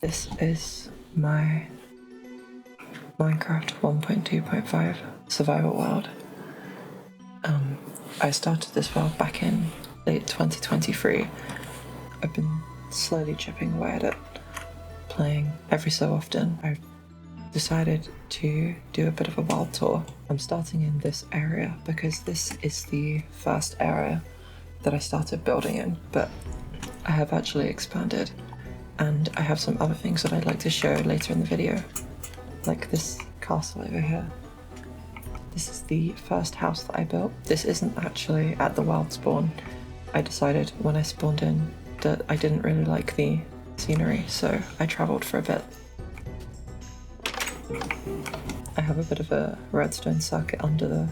This is my Minecraft 1.2.5 survival world. I started this world back in late 2023. I've been slowly chipping away at it, playing every so often. I've decided to do a bit of a world tour. I'm starting in this area because this is the first area that I started building in, but I have actually expanded, and I have some other things that I'd like to show later in the video, like this castle over here. This is the first house that I built. This isn't actually at the world spawn. I decided when I spawned in that I didn't really like the scenery, so I travelled for a bit. I have a bit of a redstone circuit under the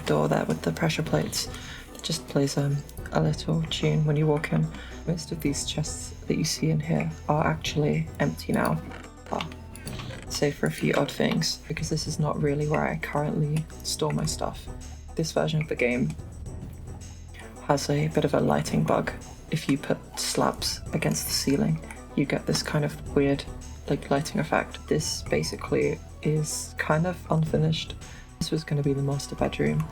door there with the pressure plates. It just plays a little tune when you walk in. Most of these chests that you see in here are actually empty now, save for a few odd things, because this is not really where I currently store my stuff. This version of the game has a bit of a lighting bug. If you put slabs against the ceiling, you get this kind of weird lighting effect. This basically is kind of unfinished. This was going to be the master bedroom,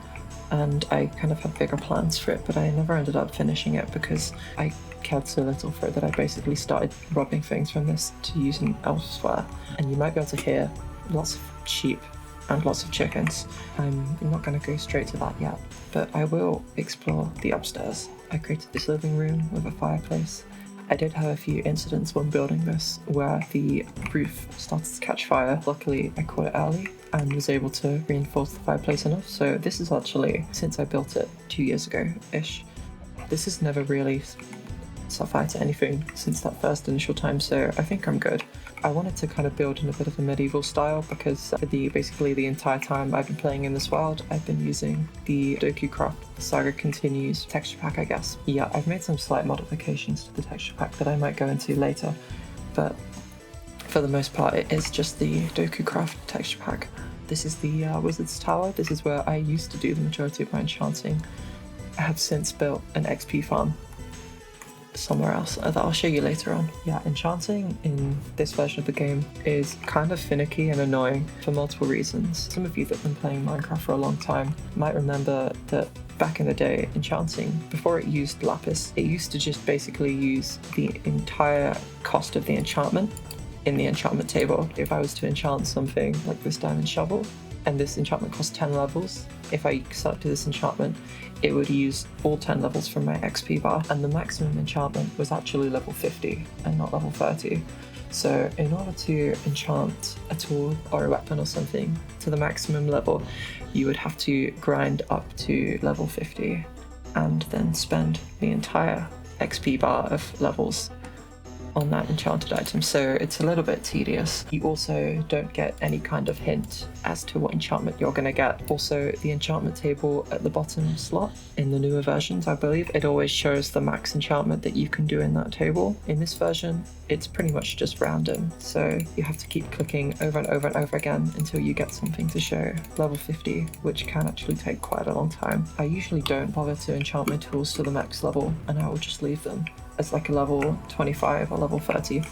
and I kind of had bigger plans for it, but I never ended up finishing it because I cared so little for it that I basically started robbing things from this to use them elsewhere. And you might be able to hear lots of sheep and lots of chickens. I'm not going to go straight to that yet, but I will explore the upstairs. I created this living room with a fireplace. I did have a few incidents when building this where the roof started to catch fire. Luckily, I caught it early and was able to reinforce the fireplace enough. So this is actually, since I built it 2 years ago-ish, this has never really set fire to anything since that first initial time, so I think I'm good. I wanted to kind of build in a bit of a medieval style because for basically the entire time I've been playing in this world, I've been using the The Saga Continues texture pack, I guess. Yeah, I've made some slight modifications to the texture pack that I might go into later, but for the most part it is just the Dokucraft texture pack. This is the Wizard's Tower. This is where I used to do the majority of my enchanting. I have since built an XP farm somewhere else that I'll show you later on. Yeah, enchanting in this version of the game is kind of finicky and annoying for multiple reasons. Some of you that have been playing Minecraft for a long time might remember that back in the day, enchanting, before it used lapis, it used to just basically use the entire cost of the enchantment in the enchantment table. If I was to enchant something like this diamond shovel, and this enchantment costs 10 levels, if I selected this enchantment, it would use all 10 levels from my XP bar, and the maximum enchantment was actually level 50 and not level 30. So in order to enchant a tool or a weapon or something to the maximum level, you would have to grind up to level 50 and then spend the entire XP bar of levels on that enchanted item, so it's a little bit tedious. You also don't get any kind of hint as to what enchantment you're going to get. Also, the enchantment table at the bottom slot in the newer versions, I believe, it always shows the max enchantment that you can do in that table. In this version, it's pretty much just random, so you have to keep clicking over and over and over again until you get something to show level 50, which can actually take quite a long time. I usually don't bother to enchant my tools to the max level, and I will just leave them as like a level 25 or level 30,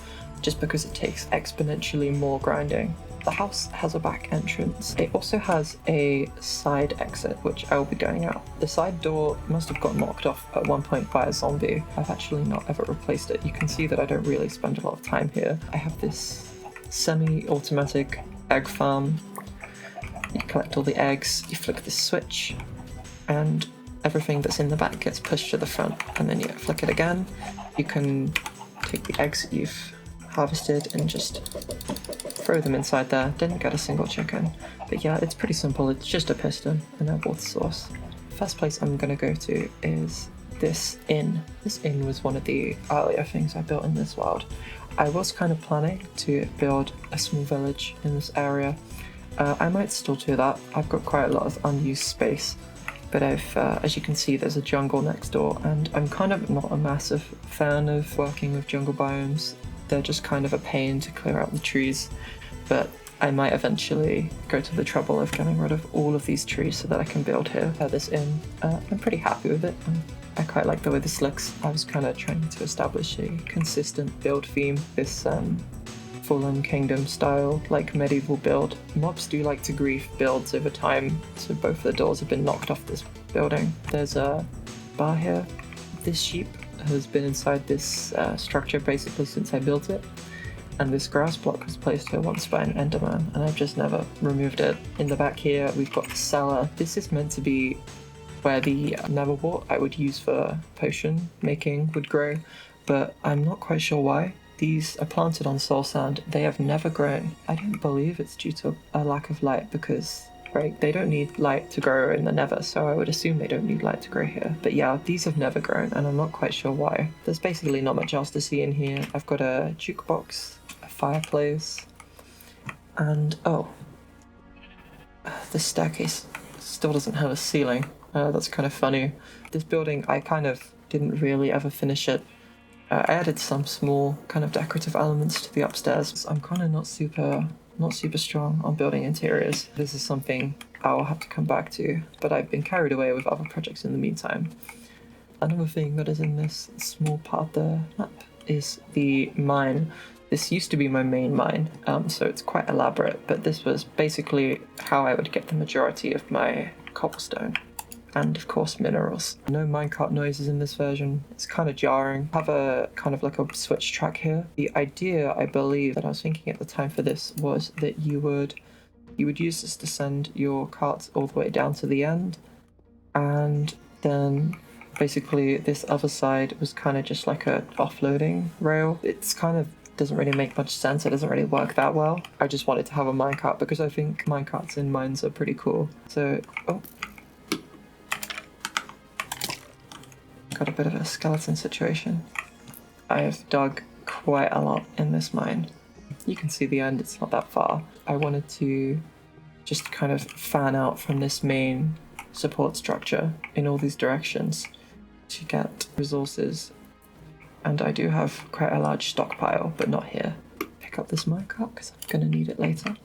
just because it takes exponentially more grinding. The house has a back entrance. It also has a side exit, which I will be going out. The side door must have got knocked off at one point by a zombie. I've actually not ever replaced it. You can see that I don't really spend a lot of time here. I have this semi-automatic egg farm. You collect all the eggs, you flick this switch, and everything that's in the back gets pushed to the front, and then you flick it again. You can take the eggs that you've harvested and just throw them inside there. Didn't get a single chicken, but yeah, it's pretty simple. It's just a piston and a water source. First place I'm gonna go to is this inn. This inn was one of the earlier things I built in this world. I was kind of planning to build a small village in this area. I might still do that. I've got quite a lot of unused space, but as you can see, there's a jungle next door, and I'm kind of not a massive fan of working with jungle biomes. They're just kind of a pain to clear out the trees, but I might eventually go to the trouble of getting rid of all of these trees so that I can build here at this inn. I'm pretty happy with it. I quite like the way this looks. I was kind of trying to establish a consistent build theme, this Fallen Kingdom style, like medieval build. Mobs do like to grief builds over time, so both the doors have been knocked off this building. There's a bar here. This sheep has been inside this structure basically since I built it, and this grass block was placed here once by an enderman, and I've just never removed it. In the back here we've got the cellar. This is meant to be where the netherwort I would use for potion making would grow, but I'm not quite sure why. These are planted on soul sand. They have never grown. I don't believe it's due to a lack of light because, right, they don't need light to grow in the nether, so I would assume they don't need light to grow here. But yeah, these have never grown, and I'm not quite sure why. There's basically not much else to see in here. I've got a jukebox, a fireplace, and oh, the staircase still doesn't have a ceiling. That's kind of funny. This building, I kind of didn't really ever finish it. I added some small kind of decorative elements to the upstairs. I'm kind of not super strong on building interiors. This is something I'll have to come back to, but I've been carried away with other projects in the meantime. Another thing that is in this small part of the map is the mine. This used to be my main mine, so it's quite elaborate, but this was basically how I would get the majority of my cobblestone. And of course minerals. No minecart noises in this version. It's kind of jarring. I have a kind of like a switch track here. The idea, I believe, that I was thinking at the time for this was that you would use this to send your carts all the way down to the end, and then basically this other side was kind of just like a offloading rail. It's kind of doesn't really make much sense. It doesn't really work that well. I just wanted to have a minecart because I think minecarts in mines are pretty cool. So, oh. Got a bit of a skeleton situation. I have dug quite a lot in this mine. You can see the end, it's not that far. I wanted to just kind of fan out from this main support structure in all these directions to get resources. And I do have quite a large stockpile, but not here. Pick up this minecart because I'm going to need it later.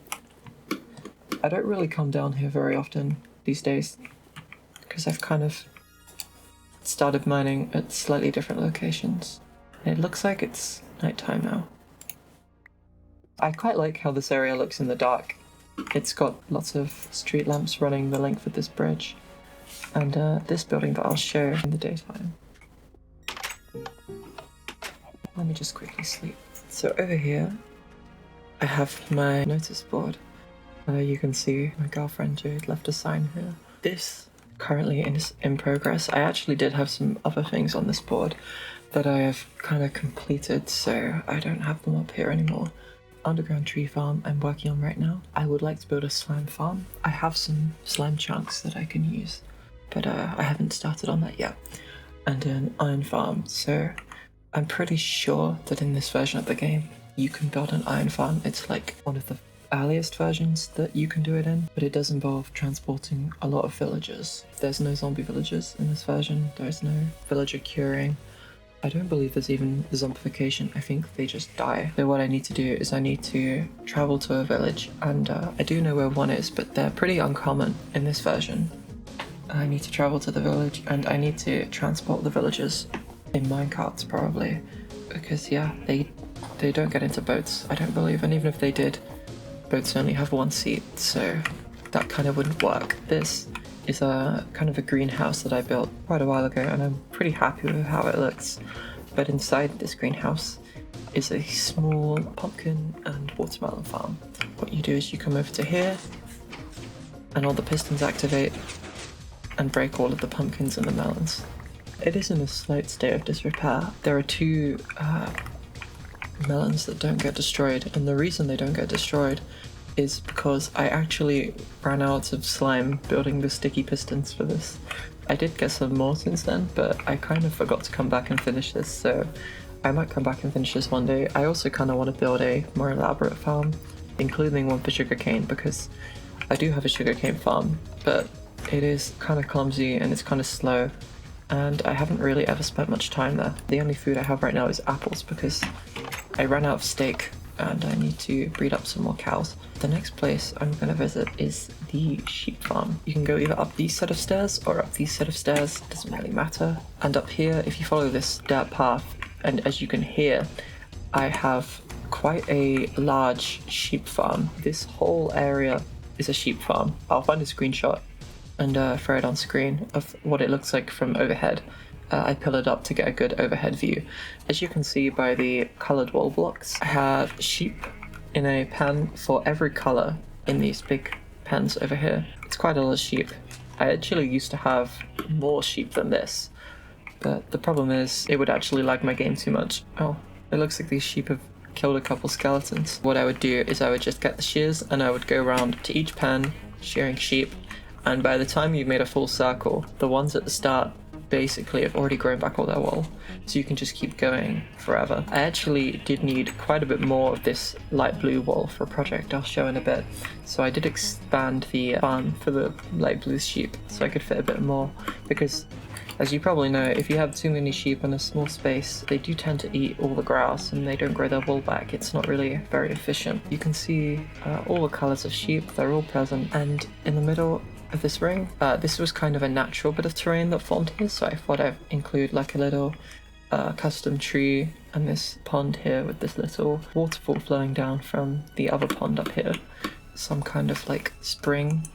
I don't really come down here very often these days because I've kind of started mining at slightly different locations. It looks like it's nighttime now. I quite like how this area looks in the dark. It's got lots of street lamps running the length of this bridge, and this building that I'll show in the daytime. Let me just quickly sleep. So over here, I have my notice board. You can see my girlfriend Jade left a sign here. This currently is in progress. I actually did have some other things on this board that I have kind of completed, so I don't have them up here anymore. Underground tree farm I'm working on right now. I would like to build a slime farm. I have some slime chunks that I can use, but I haven't started on that yet. And an iron farm, so I'm pretty sure that in this version of the game you can build an iron farm. It's like one of the earliest versions that you can do it in, but it does involve transporting a lot of villagers. There's no zombie villagers in this version. There's no villager curing. I don't believe there's even zombification. I think they just die. So what I need to do is I need to travel to a village, and I do know where one is, but they're pretty uncommon in this version. I need to travel to the village, and I need to transport the villagers in minecarts probably, because yeah, they don't get into boats, I don't believe, and even if they did, boats only have one seat, so that kind of wouldn't work. This is a kind of a greenhouse that I built quite a while ago, and I'm pretty happy with how it looks. But inside this greenhouse is a small pumpkin and watermelon farm. What you do is you come over to here, and all the pistons activate and break all of the pumpkins and the melons. It is in a slight state of disrepair. There are two melons that don't get destroyed, and the reason they don't get destroyed is because I actually ran out of slime building the sticky pistons for this. I did get some more since then, but I kind of forgot to come back and finish this, so I might come back and finish this one day. I also kind of want to build a more elaborate farm, including one for sugarcane, because I do have a sugarcane farm, but it is kind of clumsy and it's kind of slow, and I haven't really ever spent much time there. The only food I have right now is apples because I ran out of steak and I need to breed up some more cows. The next place I'm going to visit is the sheep farm. You can go either up these set of stairs or up these set of stairs, doesn't really matter. And up here, if you follow this dirt path, and as you can hear, I have quite a large sheep farm. This whole area is a sheep farm. I'll find a screenshot and throw it on screen of what it looks like from overhead. I pillared up to get a good overhead view. As you can see by the coloured wall blocks, I have sheep in a pen for every colour in these big pens over here. It's quite a lot of sheep. I actually used to have more sheep than this, but the problem is it would actually lag my game too much. Oh, it looks like these sheep have killed a couple skeletons. What I would do is I would just get the shears and I would go around to each pen shearing sheep, and by the time you've made a full circle, the ones at the start basically have already grown back all their wool, so you can just keep going forever. I actually did need quite a bit more of this light blue wool for a project I'll show in a bit, so I did expand the barn for the light blue sheep so I could fit a bit more, because as you probably know, if you have too many sheep in a small space, they do tend to eat all the grass and they don't grow their wool back. It's not really very efficient. You can see all the colours of sheep, they're all present, and in the middle of this ring, this was kind of a natural bit of terrain that formed here, so I thought I'd include like a little custom tree and this pond here with this little waterfall flowing down from the other pond up here. Some kind of like spring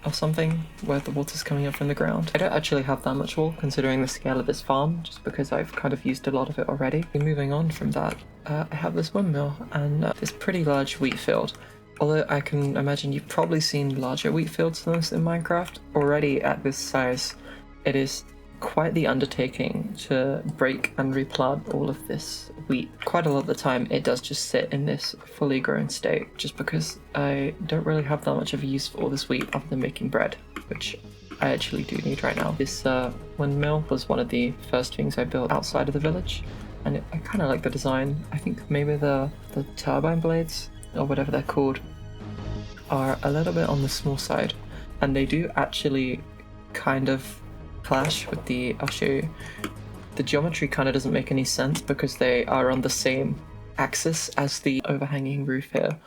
or something where the water's coming up from the ground. I don't actually have that much wool considering the scale of this farm, just because I've kind of used a lot of it already. Moving on from that, I have this windmill and this pretty large wheat field. Although I can imagine you've probably seen larger wheat fields than this in Minecraft. Already at this size, it is quite the undertaking to break and replant all of this wheat. Quite a lot of the time it does just sit in this fully grown state, just because I don't really have that much of a use for all this wheat other than making bread, which I actually do need right now. This windmill was one of the first things I built outside of the village, and I kind of like the design. I think maybe the turbine blades, or whatever they're called, are a little bit on the small side, and they do actually kind of clash with the, I'll show you, the geometry kind of doesn't make any sense because they are on the same axis as the overhanging roof here,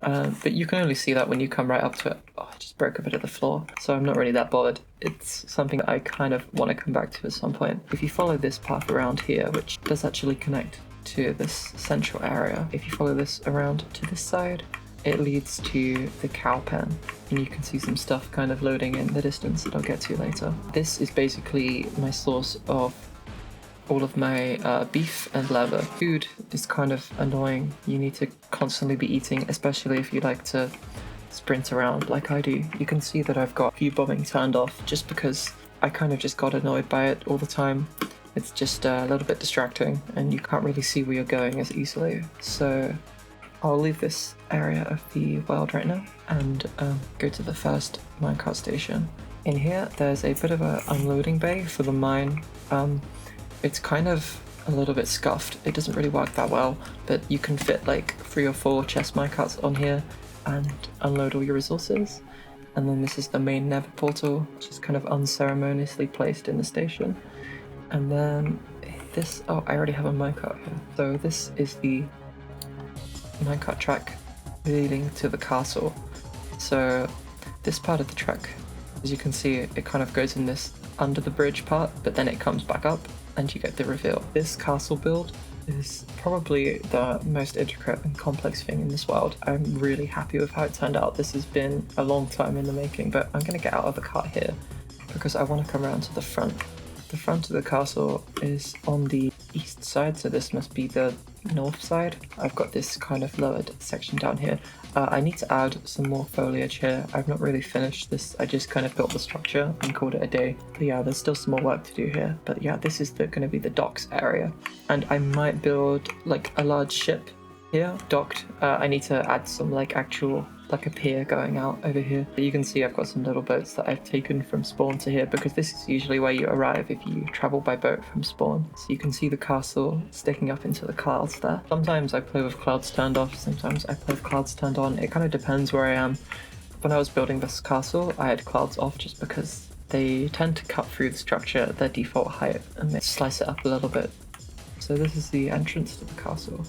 but you can only see that when you come right up to it. Oh, I just broke a bit of the floor, so I'm not really that bothered. It's something that I kind of want to come back to at some point. If you follow this path around here, which does actually connect to this central area, if you follow this around to this side, it leads to the cow pen, and you can see some stuff kind of loading in the distance that I'll get to later. This is basically my source of all of my beef and leather. Food is kind of annoying. You need to constantly be eating, especially if you like to sprint around like I do. You can see that I've got view bombing turned off just because I kind of just got annoyed by it all the time. It's just a little bit distracting and you can't really see where you're going as easily. So I'll leave this area of the world right now and go to the first minecart station. In here there's a bit of an unloading bay for the mine. It's kind of a little bit scuffed. It doesn't really work that well, but you can fit like 3 or 4 chest minecarts on here and unload all your resources. And then this is the main nether portal, which is kind of unceremoniously placed in the station. And then this, oh, I already have a minecart here. So this is the minecart track leading to the castle. So this part of the track, as you can see, it kind of goes in this under the bridge part, but then it comes back up and you get the reveal. This castle build is probably the most intricate and complex thing in this world. I'm really happy with how it turned out. This has been a long time in the making, but I'm going to get out of the cart here because I want to come around to the front. The front of the castle is on the east side, so this must be the north side. I've got this kind of lowered section down here. I need to add some more foliage here. I've not really finished this. I just kind of built the structure and called it a day. But yeah, there's still some more work to do here. But yeah, this is going to be the docks area. And I might build like a large ship here, docked. I need to add some like actual, like a pier going out over here. But you can see I've got some little boats that I've taken from spawn to here because this is usually where you arrive if you travel by boat from spawn. So you can see the castle sticking up into the clouds there. Sometimes I play with clouds turned off, sometimes I play with clouds turned on. It kind of depends where I am. When I was building this castle, I had clouds off just because they tend to cut through the structure at their default height and they slice it up a little bit. So this is the entrance to the castle.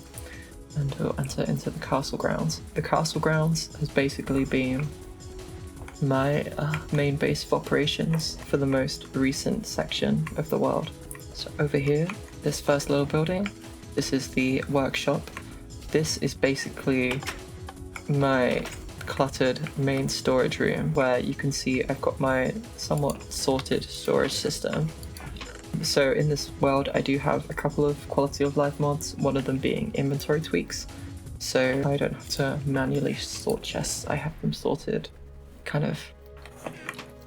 and we'll enter into the castle grounds. The castle grounds has basically been my main base of operations for the most recent section of the world. So over here, this first little building, this is the workshop. This is basically my cluttered main storage room where you can see I've got my somewhat sorted storage system. So in this world I do have a couple of quality of life mods, one of them being inventory tweaks. So I don't have to manually sort chests, I have them sorted kind of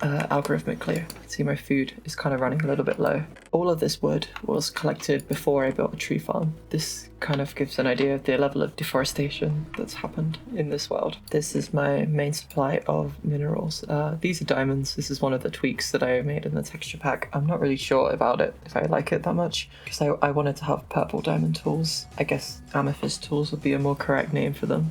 algorithmically. See, my food is kind of running a little bit low. All of this wood was collected before I built a tree farm. This kind of gives an idea of the level of deforestation that's happened in this world. This is my main supply of minerals. These are diamonds. This is one of the tweaks that I made in the texture pack. I'm not really sure about it, if I like it that much, because I wanted to have purple diamond tools. I guess amethyst tools would be a more correct name for them.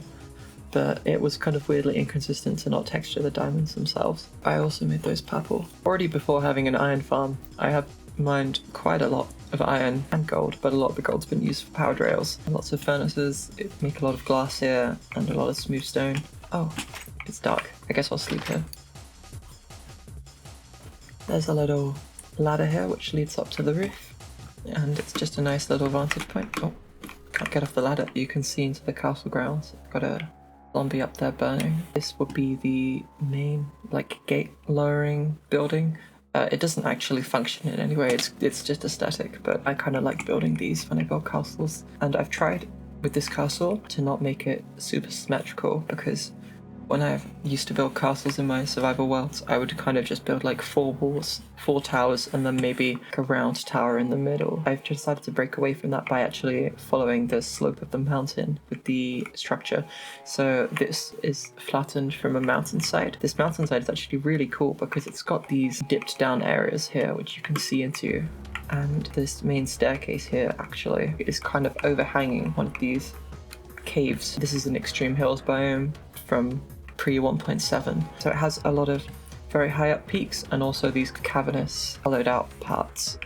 But it was kind of weirdly inconsistent to not texture the diamonds themselves. I also made those purple. Already before having an iron farm, I have mined quite a lot of iron and gold, but a lot of the gold's been used for powered rails. Lots of furnaces, make a lot of glass here, and a lot of smooth stone. Oh, it's dark. I guess I'll sleep here. There's a little ladder here which leads up to the roof, and it's just a nice little vantage point. Oh, can't get off the ladder. You can see into the castle grounds. Got a zombie up there burning. This would be the main gate lowering building. It doesn't actually function in any way, it's just aesthetic, but I kind of like building these when I build castles. And I've tried with this castle to not make it super symmetrical, because when I used to build castles in my survival worlds, I would kind of just build like 4 walls, 4 towers, and then maybe a round tower in the middle. I've decided to break away from that by actually following the slope of the mountain with the structure. So this is flattened from a mountainside. This mountainside is actually really cool because it's got these dipped down areas here, which you can see into. And this main staircase here actually is kind of overhanging one of these caves. This is an extreme hills biome from pre-1.7. So it has a lot of very high up peaks and also these cavernous hollowed out parts.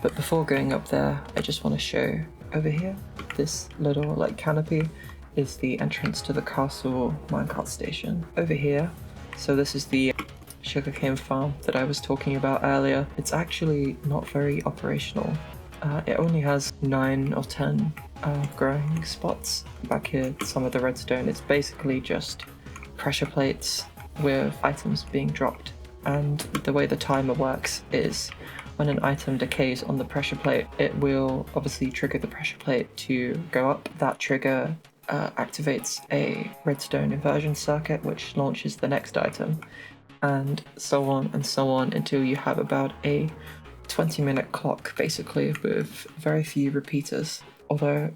But before going up there, I just want to show over here, this little canopy is the entrance to the castle minecart station. Over here, so this is the sugarcane farm that I was talking about earlier. It's actually not very operational. It only has 9 or 10 growing spots. Back here, some of the redstone, it's basically just pressure plates with items being dropped. And the way the timer works is when an item decays on the pressure plate, it will obviously trigger the pressure plate to go up. That trigger activates a redstone inversion circuit, which launches the next item, and so on until you have about a 20-minute clock, basically, with very few repeaters. Although,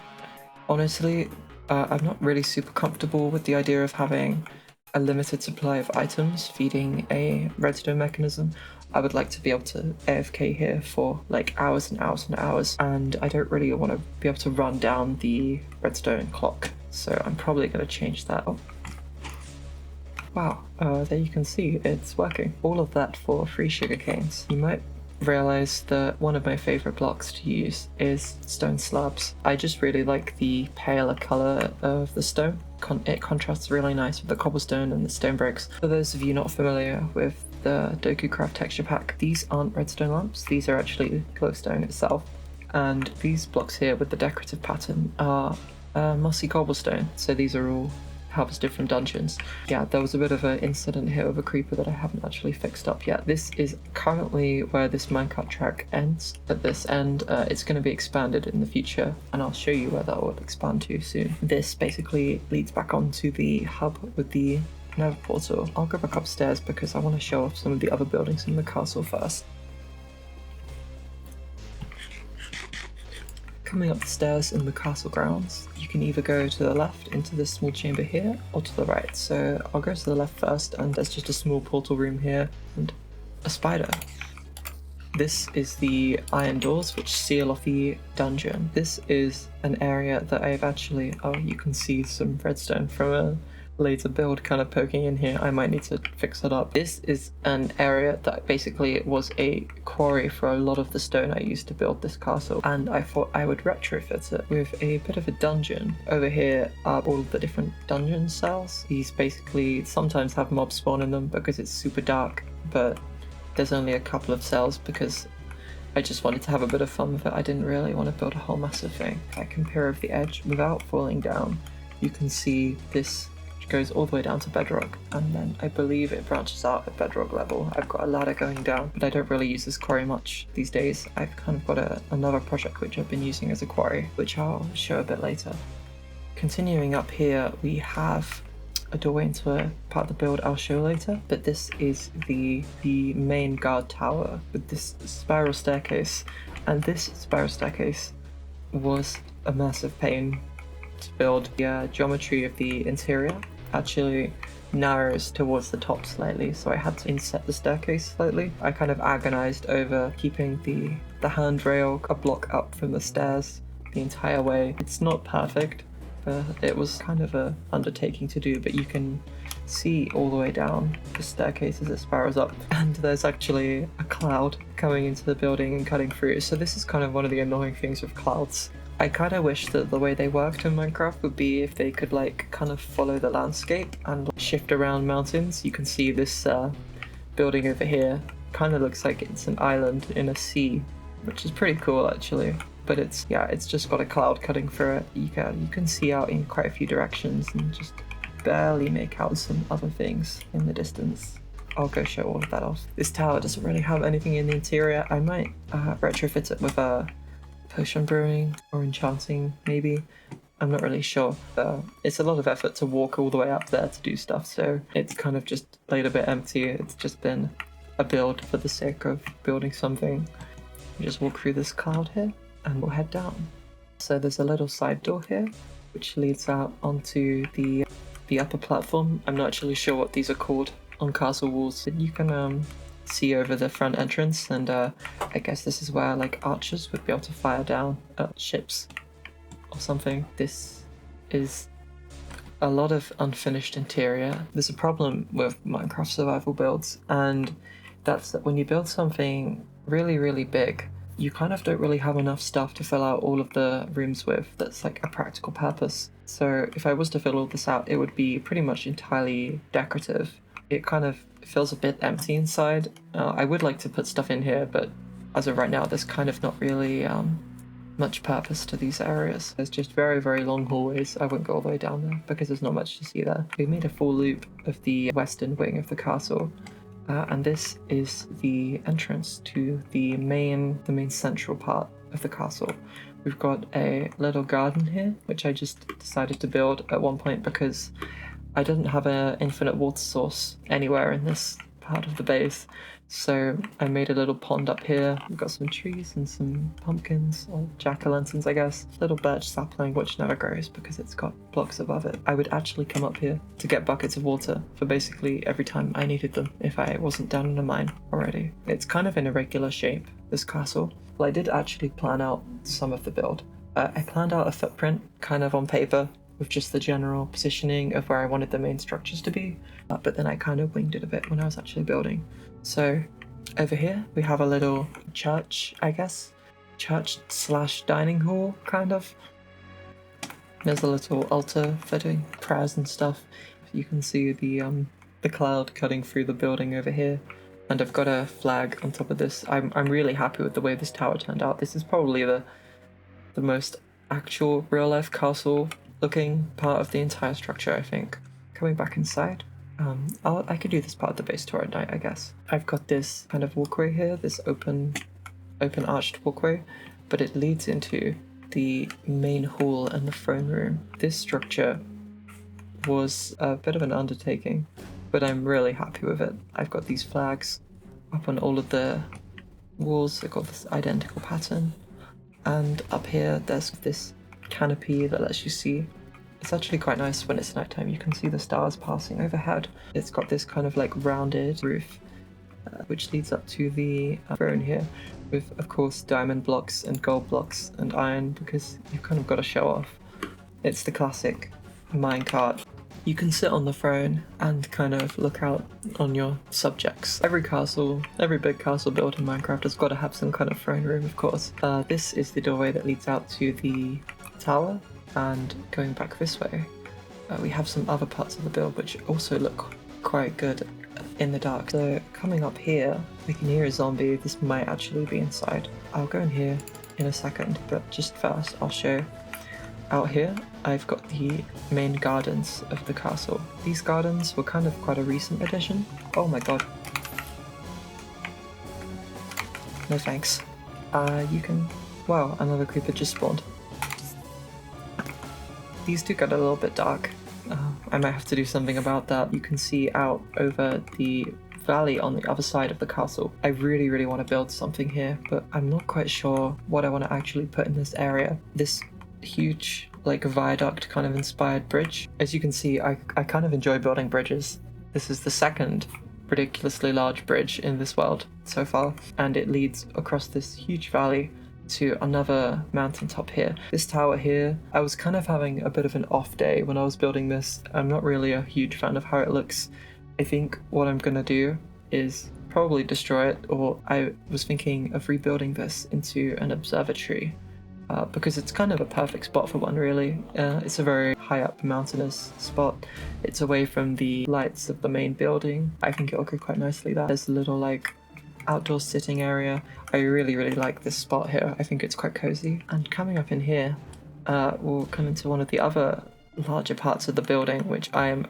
honestly, I'm not really super comfortable with the idea of having a limited supply of items feeding a redstone mechanism. I would like to be able to AFK here for hours and hours and hours, and I don't really want to be able to run down the redstone clock, so I'm probably going to change that. Oh. Wow, there you can see it's working. All of that for free sugarcanes. You might realize that one of my favorite blocks to use is stone slabs. I just really like the paler color of the stone. It contrasts really nice with the cobblestone and the stone bricks. For those of you not familiar with the DokuCraft texture pack, these aren't redstone lamps, these are actually glowstone itself. And these blocks here with the decorative pattern are mossy cobblestone, so these are all harvested from dungeons. Yeah, there was a bit of an incident here with a creeper that I haven't actually fixed up yet. This is currently where this minecart track ends. At this end, it's going to be expanded in the future, and I'll show you where that will expand to soon. This basically leads back onto the hub with the Nether portal. I'll go back upstairs because I want to show off some of the other buildings in the castle first. Coming up the stairs in the castle grounds, you can either go to the left into this small chamber here, or to the right. So I'll go to the left first, and there's just a small portal room here, and a spider. This is the iron doors which seal off the dungeon. This is an area that I've actually, oh, you can see some redstone from later build kind of poking in here. I might need to fix it up. This is an area that basically was a quarry for a lot of the stone I used to build this castle, and I thought I would retrofit it with a bit of a dungeon. Over here are all of the different dungeon cells. These basically sometimes have mobs spawn in them because it's super dark, but there's only a couple of cells because I just wanted to have a bit of fun with it. I didn't really want to build a whole massive thing. If I compare over the edge without falling down, you can see this goes all the way down to bedrock, and then I believe it branches out at bedrock level. I've got a ladder going down, but I don't really use this quarry much these days. I've kind of got another project which I've been using as a quarry, which I'll show a bit later. Continuing up here, we have a doorway into a part of the build I'll show later, but this is the main guard tower with this spiral staircase, and this spiral staircase was a massive pain to build. The geometry of the interior actually narrows towards the top slightly, so I had to inset the staircase slightly. I kind of agonized over keeping the handrail a block up from the stairs the entire way. It's not perfect, but it was kind of a undertaking to do, but you can see all the way down the staircase as it spirals up, and there's actually a cloud coming into the building and cutting through. So this is kind of one of the annoying things with clouds. I kind of wish that the way they worked in Minecraft would be if they could like kind of follow the landscape and shift around mountains. You can see this building over here kind of looks like it's an island in a sea, which is pretty cool actually. But it's just got a cloud cutting through it. You can see out in quite a few directions and just barely make out some other things in the distance. I'll go show all of that off. This tower doesn't really have anything in the interior. I might retrofit it with a potion brewing or enchanting maybe. I'm not really sure. It's a lot of effort to walk all the way up there to do stuff, so it's kind of just played a bit empty. It's just been a build for the sake of building something. You just walk through this cloud here and we'll head down. So there's a little side door here which leads out onto the upper platform. I'm not actually sure what these are called on castle walls. You can see over the front entrance, and I guess this is where like archers would be able to fire down at ships or something. This is a lot of unfinished interior. There's a problem with Minecraft survival builds, and that's that when you build something really, really big, you kind of don't really have enough stuff to fill out all of the rooms with that's like a practical purpose. So if I was to fill all this out, it would be pretty much entirely decorative. It kind of feels a bit empty inside. I would like to put stuff in here, but as of right now, there's kind of not really much purpose to these areas. There's just very, very long hallways. I won't go all the way down there because there's not much to see there. We made a full loop of the western wing of the castle, and this is the entrance to the main central part of the castle. We've got a little garden here, which I just decided to build at one point because I didn't have an infinite water source anywhere in this part of the base, so I made a little pond up here. We've got some trees and some pumpkins, or jack-o'-lanterns I guess. Little birch sapling which never grows because it's got blocks above it. I would actually come up here to get buckets of water for basically every time I needed them if I wasn't down in a mine already. It's kind of an irregular shape, this castle. Well, I did actually plan out some of the build. I planned out a footprint kind of on paper with just the general positioning of where I wanted the main structures to be, but then I kind of winged it a bit when I was actually building. So over here we have a little church, I guess, church / dining hall kind of. There's a little altar for doing prayers and stuff. You can see the cloud cutting through the building over here, and I've got a flag on top of this. I'm really happy with the way this tower turned out. This is probably the most actual real life castle looking part of the entire structure, I think. Coming back inside, I could do this part of the base tour at night, I guess. I've got this kind of walkway here, this open arched walkway, but it leads into the main hall and the throne room. This structure was a bit of an undertaking, but I'm really happy with it. I've got these flags up on all of the walls. They've got this identical pattern, and up here there's this canopy that lets you see. It's actually quite nice when it's nighttime. You can see the stars passing overhead. It's got this kind of like rounded roof, which leads up to the throne here, with of course diamond blocks and gold blocks and iron, because you've kind of got to show off. It's the classic minecart. You can sit on the throne and kind of look out on your subjects. Every castle, every big castle built in Minecraft has got to have some kind of throne room, of course. This is the doorway that leads out to the tower, and going back this way, we have some other parts of the build which also look quite good in the dark. So coming up here, we can hear a zombie. This might actually be inside. I'll go in here in a second, but just first I'll show. Out here, I've got the main gardens of the castle. These gardens were kind of quite a recent addition. Oh my god. No thanks. You can... Wow, another creeper just spawned. These do get a little bit dark. I might have to do something about that. You can see out over the valley on the other side of the castle. I really want to build something here, but I'm not quite sure what I want to actually put in this area. This huge like viaduct kind of inspired bridge. As you can see, I kind of enjoy building bridges. This is the second ridiculously large bridge in this world so far, and it leads across this huge valley to another mountaintop here. This tower here, I was kind of having a bit of an off day when I was building this. I'm not really a huge fan of how it looks. I think what I'm gonna do is probably destroy it, or I was thinking of rebuilding this into an observatory. Because it's kind of a perfect spot for one, really. It's a very high up mountainous spot. It's away from the lights of the main building. I think it'll go quite nicely there. There's a little like outdoor sitting area. I really like this spot here. I think it's quite cozy. And coming up in here, we'll come into one of the other larger parts of the building, which I am...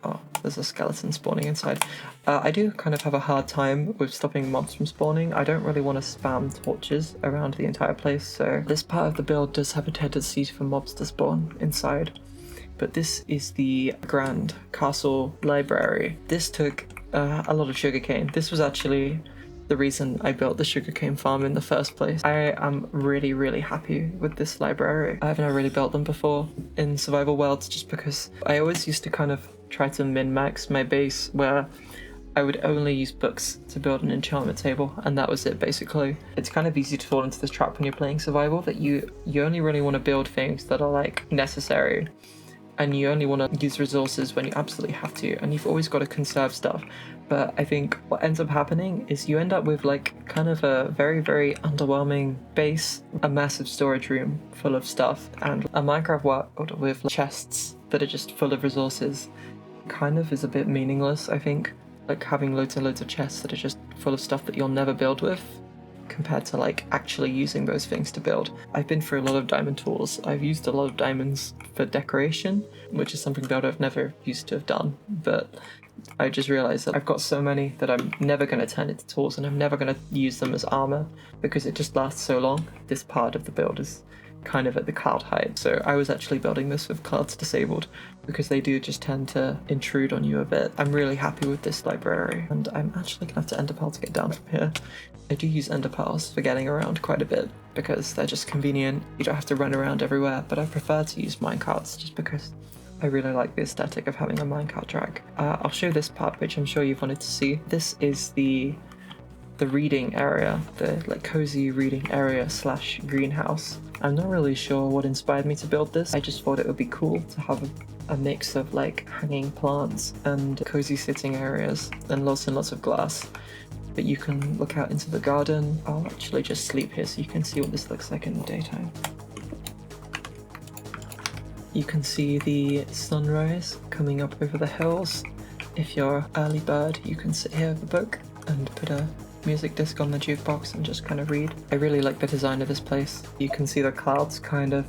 Oh, there's a skeleton spawning inside. I do kind of have a hard time with stopping mobs from spawning. I don't really want to spam torches around the entire place, so this part of the build does have a tendency for mobs to spawn inside. But this is the Grand Castle Library. This took a lot of sugarcane. This was actually the reason I built the sugarcane farm in the first place. I am really happy with this library. I haven't really built them before in survival worlds, just because I always used to kind of try to min-max my base, where I would only use books to build an enchantment table, and that was it basically. It's kind of easy to fall into this trap when you're playing survival, that you only really want to build things that are like necessary, and you only want to use resources when you absolutely have to, and you've always got to conserve stuff. But I think what ends up happening is you end up with like kind of a very underwhelming base, a massive storage room full of stuff, and a Minecraft world with chests that are just full of resources kind of is a bit meaningless, I think. Like having loads and loads of chests that are just full of stuff that you'll never build with, compared to like actually using those things to build. I've been through a lot of diamond tools. I've used a lot of diamonds for decoration, which is something that I've never used to have done, but I just realized that I've got so many that I'm never going to turn into tools, and I'm never going to use them as armor because it just lasts so long. This part of the build is kind of at the cloud height, so I was actually building this with clouds disabled because they do just tend to intrude on you a bit. I'm really happy with this library, and I'm actually gonna have to ender pearl to get down from here. I do use ender pearls for getting around quite a bit because they're just convenient. You don't have to run around everywhere, but I prefer to use minecarts just because I really like the aesthetic of having a minecart track. I'll show this part, which I'm sure you've wanted to see. This is the reading area, the like cozy reading area slash greenhouse. I'm not really sure what inspired me to build this. I just thought it would be cool to have a mix of like hanging plants and cozy sitting areas and lots of glass. But you can look out into the garden. I'll actually just sleep here so you can see what this looks like in the daytime. You can see the sunrise coming up over the hills. If you're an early bird, you can sit here with a book and put a music disc on the jukebox and just kind of read. I really like the design of this place. You can see the clouds kind of,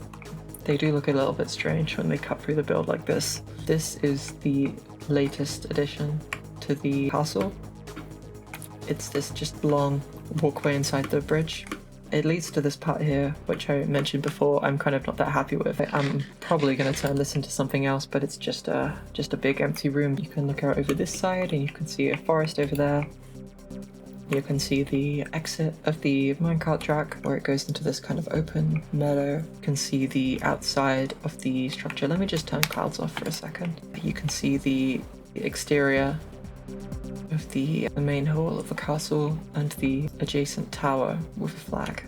they do look a little bit strange when they cut through the build like this. This is the latest addition to the castle. It's this just long walkway inside the bridge. It leads to this part here, which I mentioned before I'm kind of not that happy with. I'm probably going to turn this into something else, but it's just a big empty room. You can look out over this side and you can see a forest over there. You can see the exit of the minecart track where it goes into this kind of open meadow. You can see the outside of the structure. Let me just turn clouds off for a second. You can see the exterior of the main hall of the castle and the adjacent tower with a flag.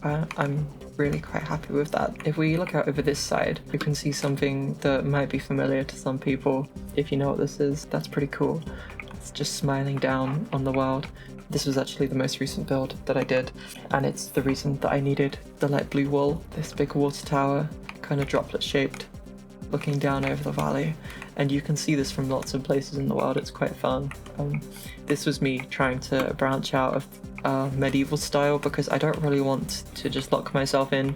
I'm really quite happy with that. If we look out over this side, you can see something that might be familiar to some people. if you know what this is, that's pretty cool. It's just smiling down on the world. This was actually the most recent build that I did, and it's the reason that I needed the light blue wool. This big water tower, kind of droplet shaped, looking down over the valley, and you can see this from lots of places in the world. It's quite fun. This was me trying to branch out of medieval style, because I don't really want to just lock myself in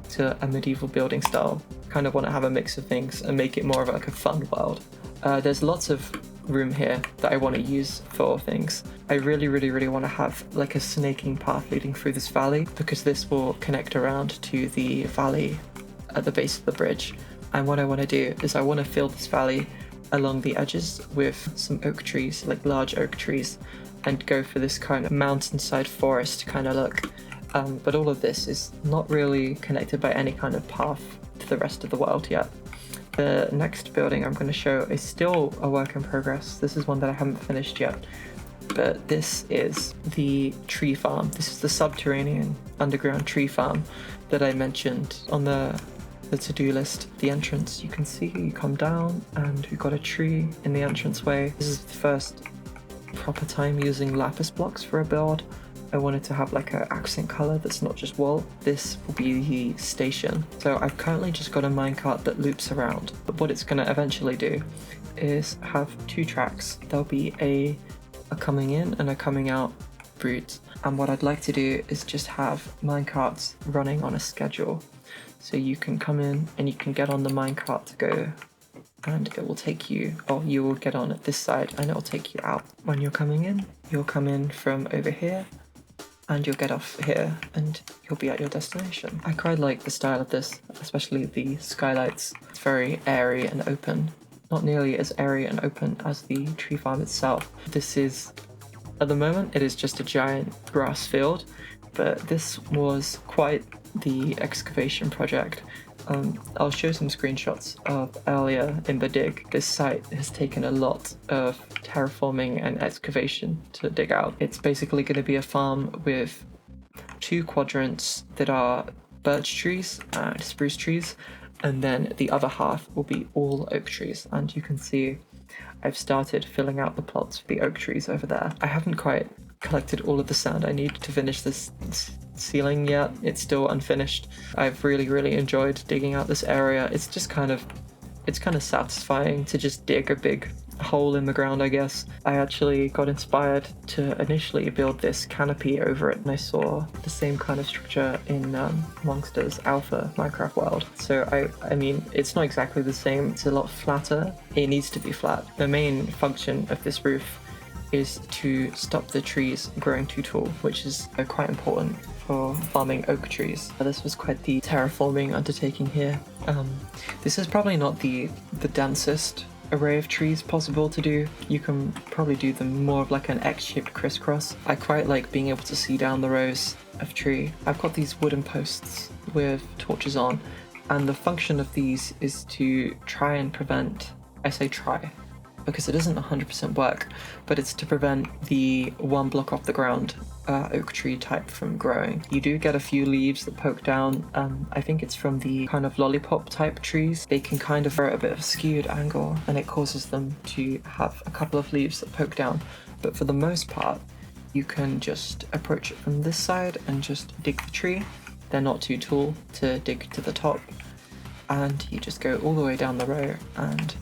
to a medieval building style. Kind of want to have a mix of things and make it more of like a fun world. There's lots of room here that I want to use for things. I really want to have like a snaking path leading through this valley, because this will connect around to the valley at the base of the bridge. And what I want to do is I want to fill this valley along the edges with some oak trees, like large oak trees, and go for this kind of mountainside forest kind of look. But all of this is not really connected by any kind of path to the rest of the world yet. The next building I'm going to show is still a work in progress. This is one that I haven't finished yet, but this is the tree farm. This is the subterranean underground tree farm that I mentioned on the to-do list. The entrance, you can see, you come down and we've got a tree in the entranceway. This is the first proper time using lapis blocks for a build. I wanted to have like an accent color that's not just wool. This will be the station. So I've currently just got a minecart that loops around, but what it's going to eventually do is have two tracks. There'll be a coming in and a coming out route, and what I'd like to do is just have minecarts running on a schedule. So you can come in and you can get on the minecart to go, and it will take you, or you will get on at this side and it will take you out. When you're coming in, you'll come in from over here and you'll get off here and you'll be at your destination. I quite like the style of this, especially the skylights. It's very airy and open. Not nearly as airy and open as the tree farm itself. This is, at the moment, it is just a giant grass field, but this was quite the excavation project. I'll show some screenshots of earlier in the dig. This site has taken a lot of terraforming and excavation to dig out. It's basically going to be a farm with two quadrants that are birch trees and spruce trees, and then the other half will be all oak trees. And you can see I've started filling out the plots for the oak trees over there. I haven't quite collected all of the sand I need to finish this ceiling yet. It's still unfinished. I've really enjoyed digging out this area. It's just kind of satisfying to just dig a big hole in the ground, I guess. I actually got inspired to initially build this canopy over it, and I saw the same kind of structure in Monsters Alpha Minecraft world. So I mean, it's not exactly the same. It's a lot flatter. It needs to be flat. The main function of this roof is to stop the trees growing too tall, which is quite important for farming oak trees. This was quite the terraforming undertaking here. This is probably not the densest array of trees possible to do. You can probably do them more of like an X-shaped crisscross. I quite like being able to see down the rows of tree. I've got these wooden posts with torches on, and the function of these is to try and prevent, I say try, because it doesn't 100% work, but it's to prevent the one block off the ground oak tree type from growing. You do get a few leaves that poke down. I think it's from the kind of lollipop type trees. They can kind of throw a bit of a skewed angle, and it causes them to have a couple of leaves that poke down. But for the most part, you can just approach it from this side and just dig the tree. They're not too tall to dig to the top, and you just go all the way down the row and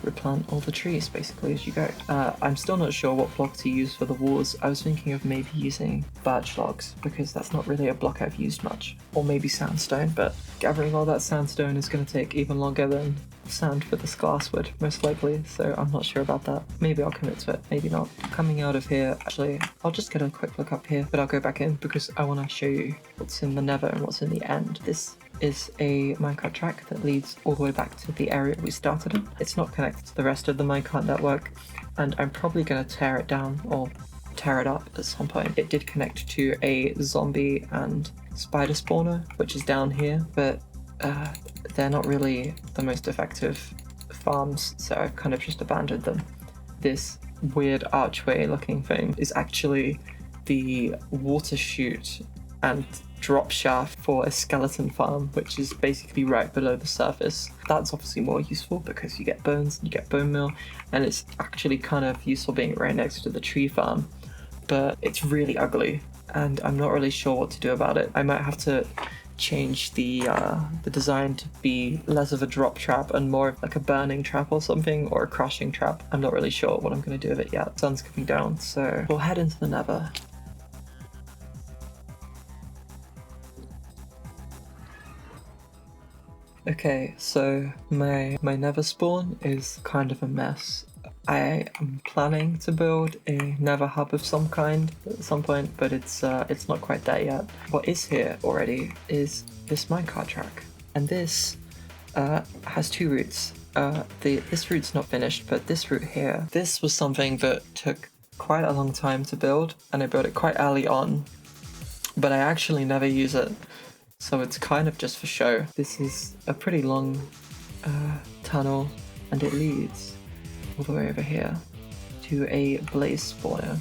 replant all the trees basically as you go. I'm still not sure what block to use for the walls. I was thinking of maybe using birch logs, because that's not really a block I've used much, or maybe sandstone, but gathering all that sandstone is going to take even longer than sand for this glass would, most likely, so I'm not sure about that. Maybe I'll commit to it, maybe not. Coming out of here, actually, I'll just get a quick look up here, but I'll go back in because I want to show you what's in the nether and what's in the end. This is a minecart track that leads all the way back to the area we started in. It's not connected to the rest of the minecart network, and I'm probably going to tear it down or tear it up at some point. It did connect to a zombie and spider spawner, which is down here, but they're not really the most effective farms, so I've kind of just abandoned them. This weird archway looking thing is actually the water chute and drop shaft for a skeleton farm, which is basically right below the surface. That's obviously more useful because you get bones, you get bone meal, and it's actually kind of useful being right next to the tree farm. But it's really ugly, and I'm not really sure what to do about it. I might have to change the design to be less of a drop trap and more of like a burning trap or something, or a crushing trap. I'm not really sure what I'm going to do with it yet. Sun's coming down, so we'll head into the Nether. Okay, so my Nether spawn is kind of a mess. I am planning to build a Nether hub of some kind at some point, but it's not quite there yet. What is here already is this minecart track, and this has two routes. This route's not finished, but this route here, this was something that took quite a long time to build, and I built it quite early on, but I actually never use it, so it's kind of just for show. This is a pretty long tunnel, and it leads all the way over here to a blaze spawner.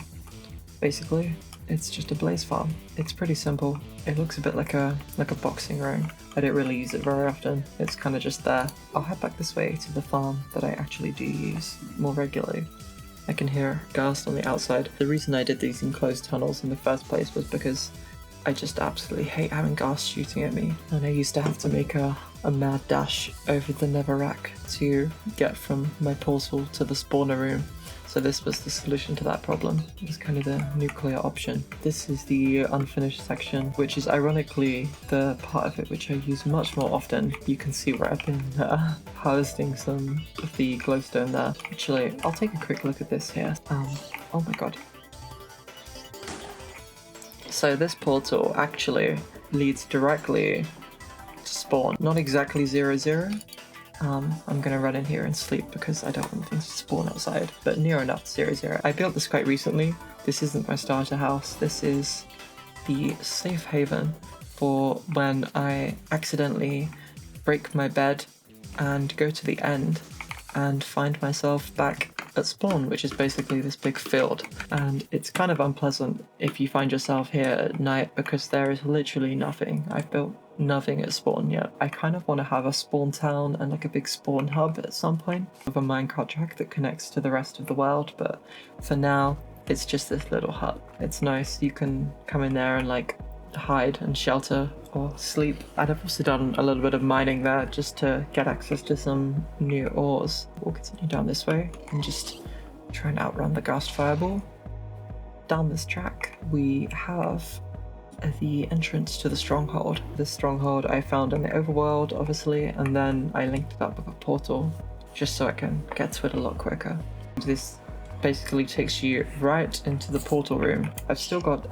Basically, it's just a blaze farm. It's pretty simple. It looks a bit like a boxing ring. I don't really use it very often. It's kind of just there. I'll head back this way to the farm that I actually do use more regularly. I can hear ghast on the outside. The reason I did these enclosed tunnels in the first place was because I just absolutely hate having ghast shooting at me, and I used to have to make a mad dash over the netherrack to get from my portal to the spawner room. So this was the solution to that problem. It was kind of the nuclear option. This is the unfinished section, which is ironically the part of it which I use much more often. You can see where I've been harvesting some of the glowstone there. Actually, I'll take a quick look at this here. Oh my god. So this portal actually leads directly to spawn. Not exactly 0-0. I'm gonna run in here and sleep because I don't want things to spawn outside, but near enough to 0-0. I built this quite recently. This isn't my starter house. This is the safe haven for when I accidentally break my bed and go to the end and find myself back at spawn, which is basically this big field. And it's kind of unpleasant if you find yourself here at night because there is literally nothing. I've built nothing at spawn yet. I kind of want to have a spawn town and like a big spawn hub at some point with a minecart track that connects to the rest of the world, but for now it's just this little hut. It's nice. You can come in there and like hide and shelter or sleep. And I've also done a little bit of mining there just to get access to some new ores. We'll continue down this way and just try and outrun the ghast fireball. Down this track we have the entrance to the stronghold. This stronghold I found in the overworld obviously, and then I linked it up with a portal just so I can get to it a lot quicker. This basically takes you right into the portal room. I've still got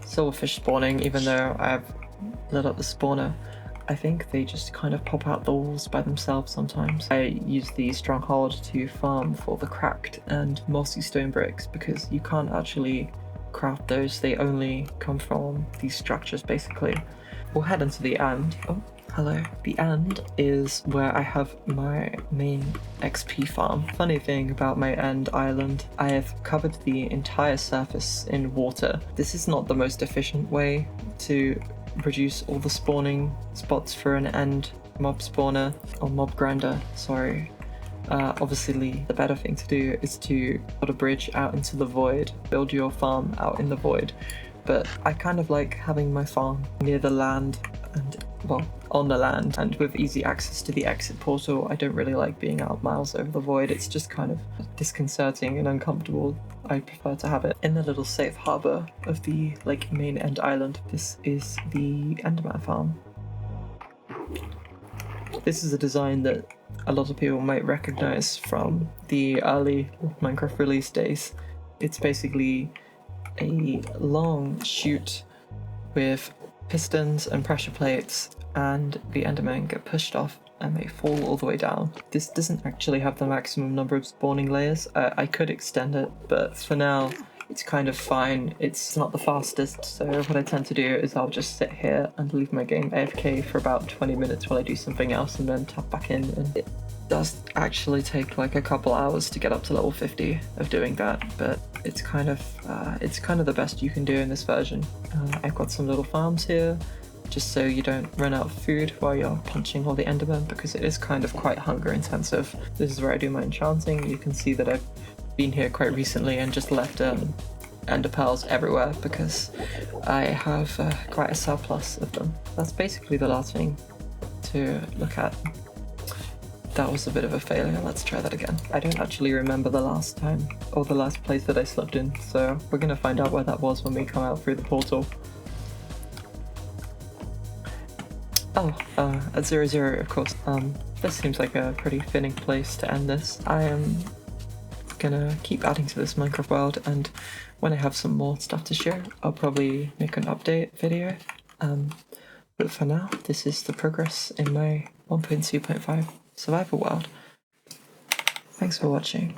silverfish spawning even though I've lit up the spawner. I think they just kind of pop out the walls by themselves sometimes. I use the stronghold to farm for the cracked and mossy stone bricks because you can't actually craft those. They only come from these structures basically. We'll head into the end. Oh, hello. The end is where I have my main XP farm. Funny thing about my end island, I have covered the entire surface in water. This is not the most efficient way to produce all the spawning spots for an end mob spawner or mob grinder, sorry. Obviously the better thing to do is to put a bridge out into the void, build your farm out in the void, but I kind of like having my farm near the land and, well, on the land and with easy access to the exit portal. I don't really like being out miles over the void. It's just kind of disconcerting and uncomfortable. I prefer to have it in the little safe harbor of the like main end island. This is the Enderman farm. This is a design that a lot of people might recognize from the early Minecraft release days. It's basically a long chute with pistons and pressure plates, and the Endermen get pushed off and they fall all the way down. This doesn't actually have the maximum number of spawning layers. I could extend it, but for now it's kind of fine. It's not the fastest, so what I tend to do is I'll just sit here and leave my game AFK for about 20 minutes while I do something else and then tap back in. And it does actually take like a couple hours to get up to level 50 of doing that, but it's kind of the best you can do in this version. I've got some little farms here, just so you don't run out of food while you're punching all the endermen, because it is kind of quite hunger intensive. This is where I do my enchanting. You can see that I've been here quite recently and just left ender pearls everywhere because I have quite a surplus of them. That's basically the last thing to look at. That was a bit of a failure. Let's try that again. I don't actually remember the last time or the last place that I slept in, so we're gonna find out where that was when we come out through the portal. Oh, at 0-0, of course. This seems like a pretty fitting place to end this. I am gonna keep adding to this Minecraft world, and when I have some more stuff to share, I'll probably make an update video. But for now, this is the progress in my 1.2.5 survival world. Thanks for watching.